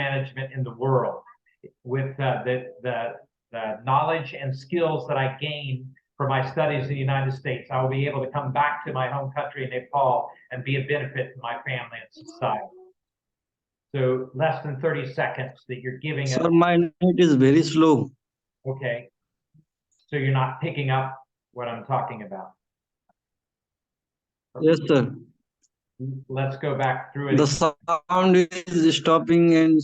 management in the world with the knowledge and skills that I gain from my studies in the United States. I will be able to come back to my home country in Nepal and be a benefit to my family and society. So less than 30 seconds that you're giving Sir, my net is very slow. Okay. So you're not picking up what I'm talking about. Yes, sir. Let's go back through it. The sound is stopping and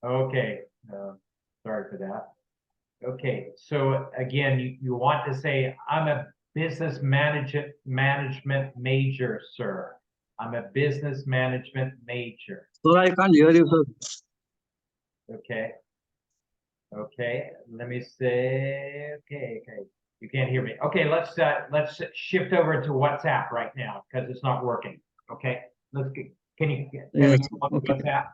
Okay. Sorry for that. Okay. So again, you want to say, I'm a business management major, sir. I'm a business management major. sir, I can't hear you, sir. Okay. Okay. Let me say, okay. You can't hear me. Okay, let's shift over to WhatsApp right now because it's not working. Okay. Can you Yes, okay. WhatsApp?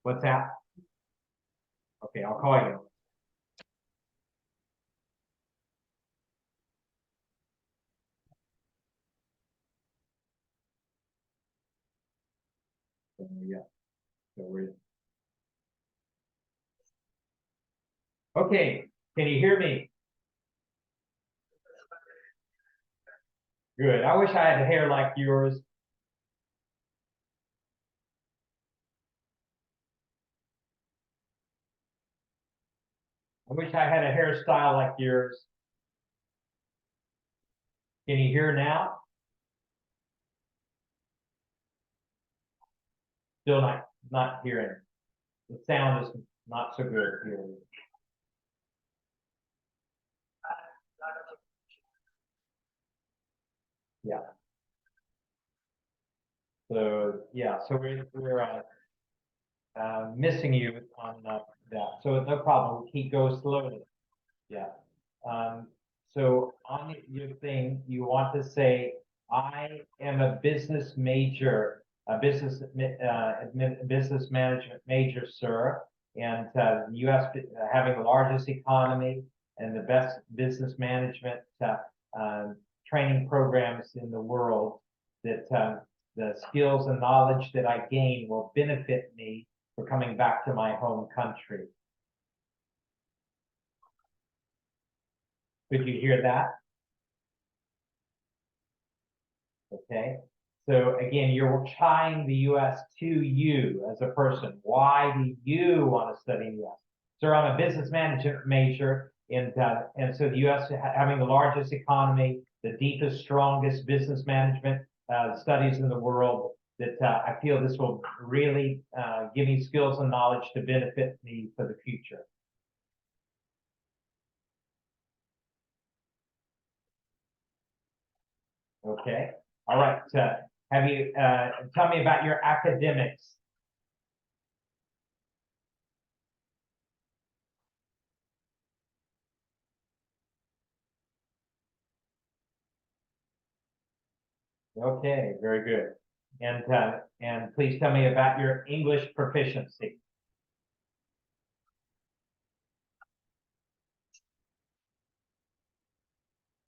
WhatsApp? Okay, I'll call you. Yeah. So okay, can you hear me? Good. I wish I had hair like yours. I wish I had a hairstyle like yours. Can you hear now? Still not hearing. The sound is not so good here. Yeah. So yeah, so we're missing you on that. So no problem. We'll go slowly. Yeah. So on your thing, you want to say, I am a business major, a business management major, sir. And the U.S. Having the largest economy and the best business management training programs in the world, that the skills and knowledge that I gain will benefit me for coming back to my home country. Could you hear that? Okay. So again, you're tying the U.S. to you as a person. Why do you want to study the U.S.? Sir, I'm a business management major, and so the U.S. having the largest economy, the deepest, strongest business management studies in the world, that I feel this will really give me skills and knowledge to benefit me for the future. Okay. All right. Have you tell me about your academics? Okay, very good. And please tell me about your English proficiency.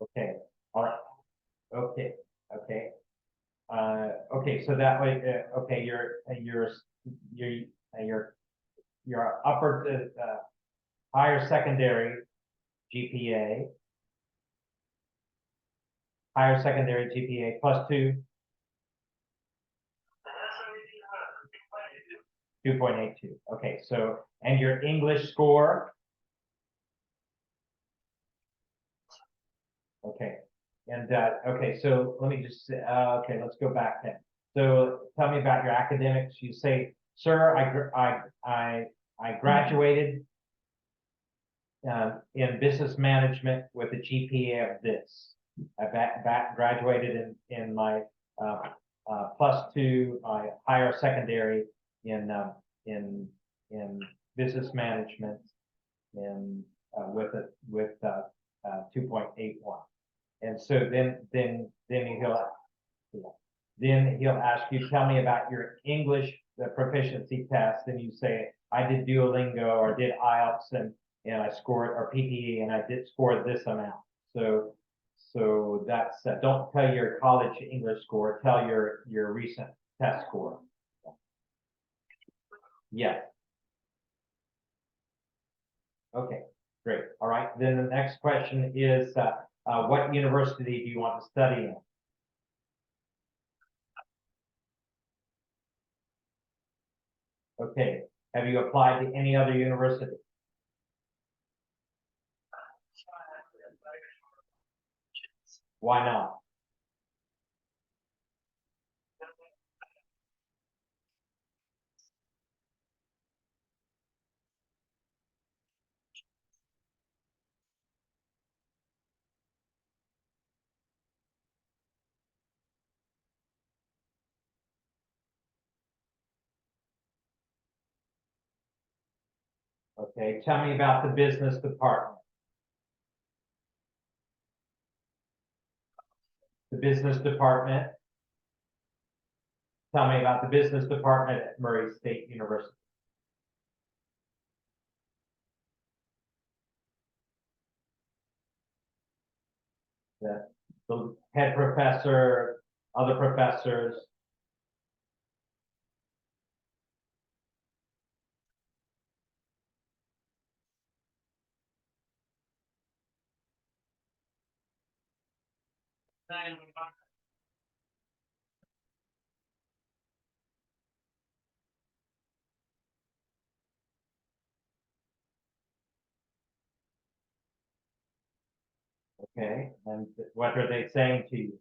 Okay. All right. Okay. Okay. Okay. So that way, okay, your upper higher secondary GPA, higher secondary GPA +2. 2.82. Okay, so and your English score. Okay, and okay, so let me just okay, let's go back then. So tell me about your academics. You say, sir, I graduated in business management with a GPA of this. I graduated in my +2, my higher secondary in business management and with 2.81. And so then he'll ask you, tell me about your English proficiency test, and you say, I did Duolingo or did IELTS and I scored, or PTE, and I did score this amount. So So that's, don't tell your college English score, tell your recent test score. Yeah. Okay, great. All right, then the next question is, what university do you want to study in? Okay, have you applied to any other university? Why not? Okay, tell me about the business department. The business department. Tell me about the business department at Murray State University. The head professor, other professors. Okay, and what are they saying to you?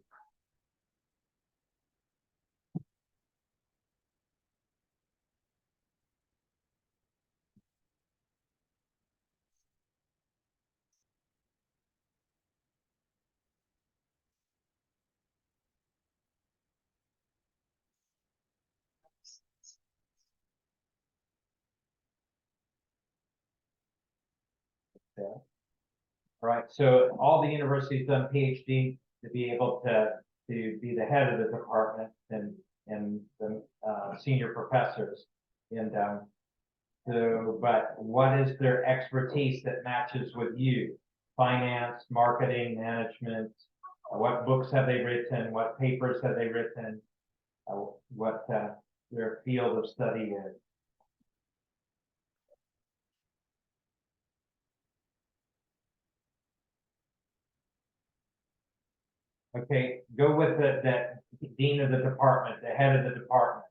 Okay. All right, so all the universities done PhD to be able to be the head of the department and the senior professors. And so, but what is their expertise that matches with you? Finance, marketing, management. What books have they written? What papers have they written? What their field of study is? Okay, go with the dean of the department, the head of the department.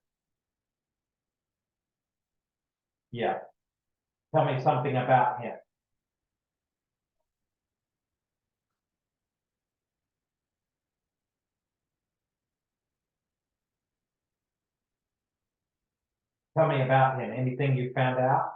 Yeah. Tell me something about him. Tell me about him. Anything you found out?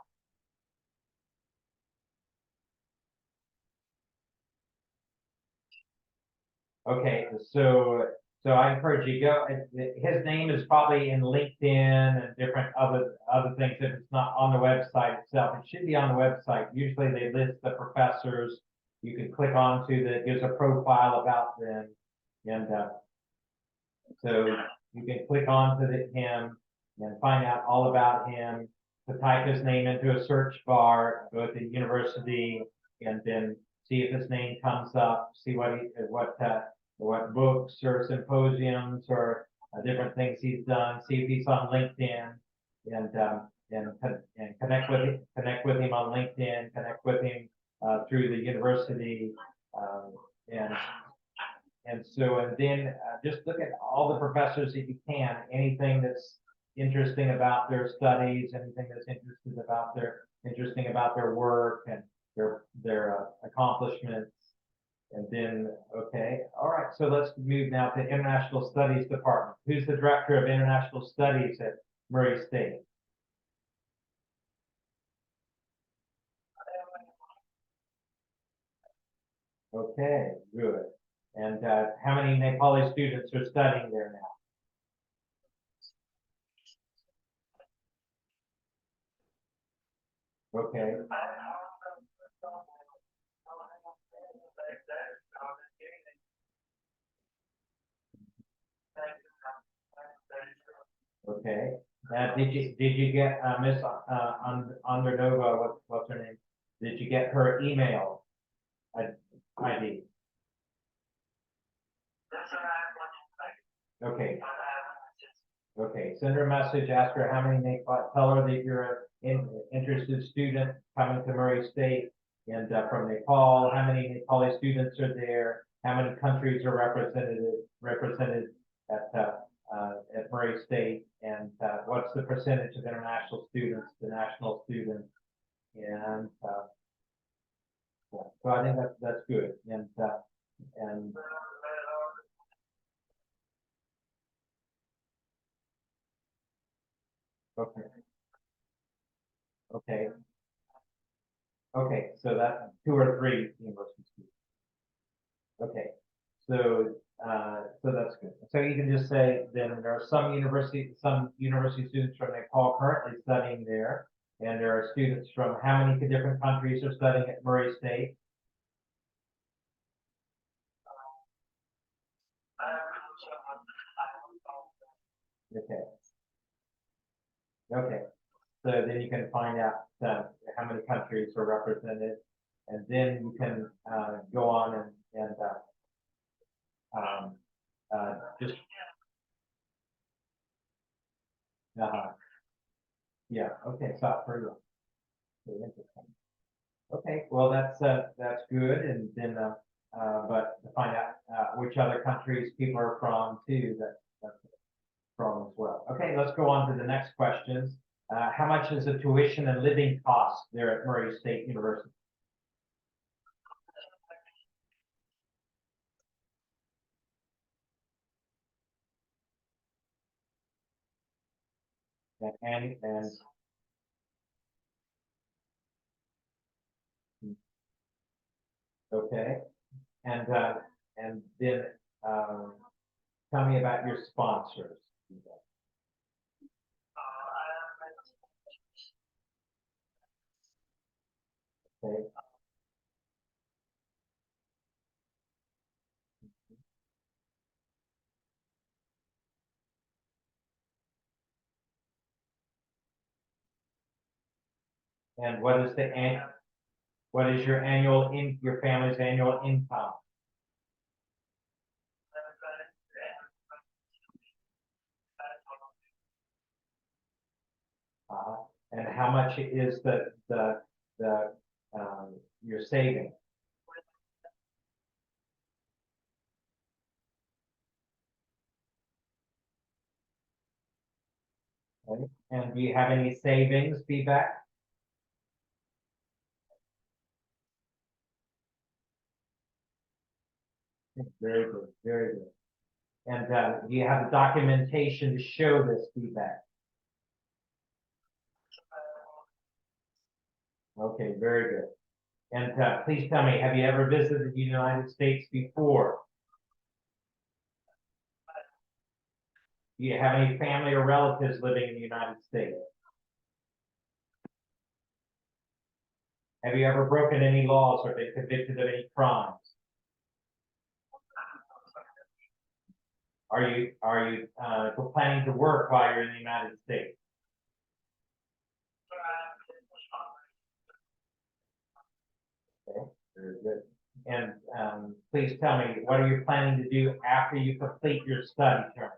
Okay, so I encourage you go. His name is probably in LinkedIn and different other things. If it's not on the website itself, it should be on the website. Usually they list the professors. You can click onto that gives a profile about them, and so you can click onto him and find out all about him. To type his name into a search bar, go to the university, and then see if his name comes up. See what books or symposiums or different things he's done. See if he's on LinkedIn, and connect with him on LinkedIn. Connect with him through the university, um, and and then just look at all the professors that you can, anything that's interesting about their studies, anything that's interesting about their work and their accomplishments. And then, okay, all right, so let's move now to International Studies Department. Who's the Director of International Studies at Murray State? Okay, good. And how many Nepali students are studying there now? Okay. Okay. Did you get Miss Undernova? What's her name? Did you get her email ID? Okay. Okay, send her a message, ask her how many Nepal, tell her that you're an interested student coming to Murray State and from Nepal, how many Nepali students are there, how many countries are represented at Murray State, and what's the percentage of international students to national students, and yeah. So I think that's good, and okay, okay, okay, so that 2 or 3 university students. Okay, so so that's good. So you can just say then there are some university students from Nepal currently studying there, and there are students from how many different countries are studying at Murray State? Okay, okay. So then you can find out how many countries are represented, and then you can go on and just uh, yeah. Okay, South Korea. Very interesting. Okay, well, that's good, and then, but to find out, which other countries people are from too, that's from as well. Okay, let's go on to the next questions. How much is the tuition and living cost there at Murray State University? And okay, and then, um, tell me about your sponsors. Okay, and what is your your family's annual income? Uh, and how much is the your saving? Okay? And do you have any savings feedback? Very good, very good. And do you have the documentation to show this feedback? Okay, very good. And please tell me, have you ever visited the United States before? Do you have any family or relatives living in the United States? Have you ever broken any laws or been convicted of any crimes? Are you planning to work while you're in the United States? Okay, very good. And please tell me, what are you planning to do after you complete your study term?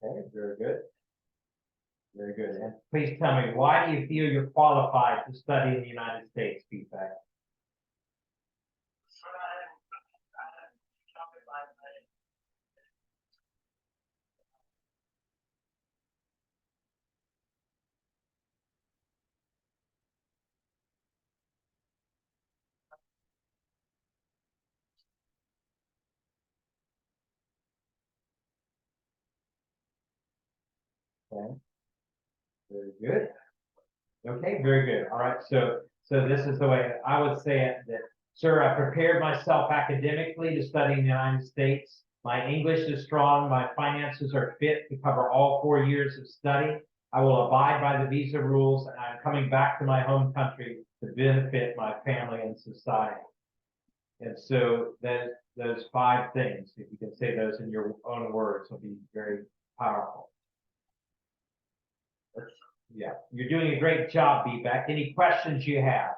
Okay, very good. Very good. And please tell me, why do you feel you're qualified to study in the United States, feedback? Okay, very good. Okay, very good. All right, so this is the way I would say it, that, sir, I prepared myself academically to study in the United States. My English is strong, my finances are fit to cover all 4 years of study. I will abide by the visa rules, and I'm coming back to my home country to benefit my family and society. And so those 5 things, if you can say those in your own words, will be very Powerful. Yeah, you're doing a great job, Vivek. Any questions you have?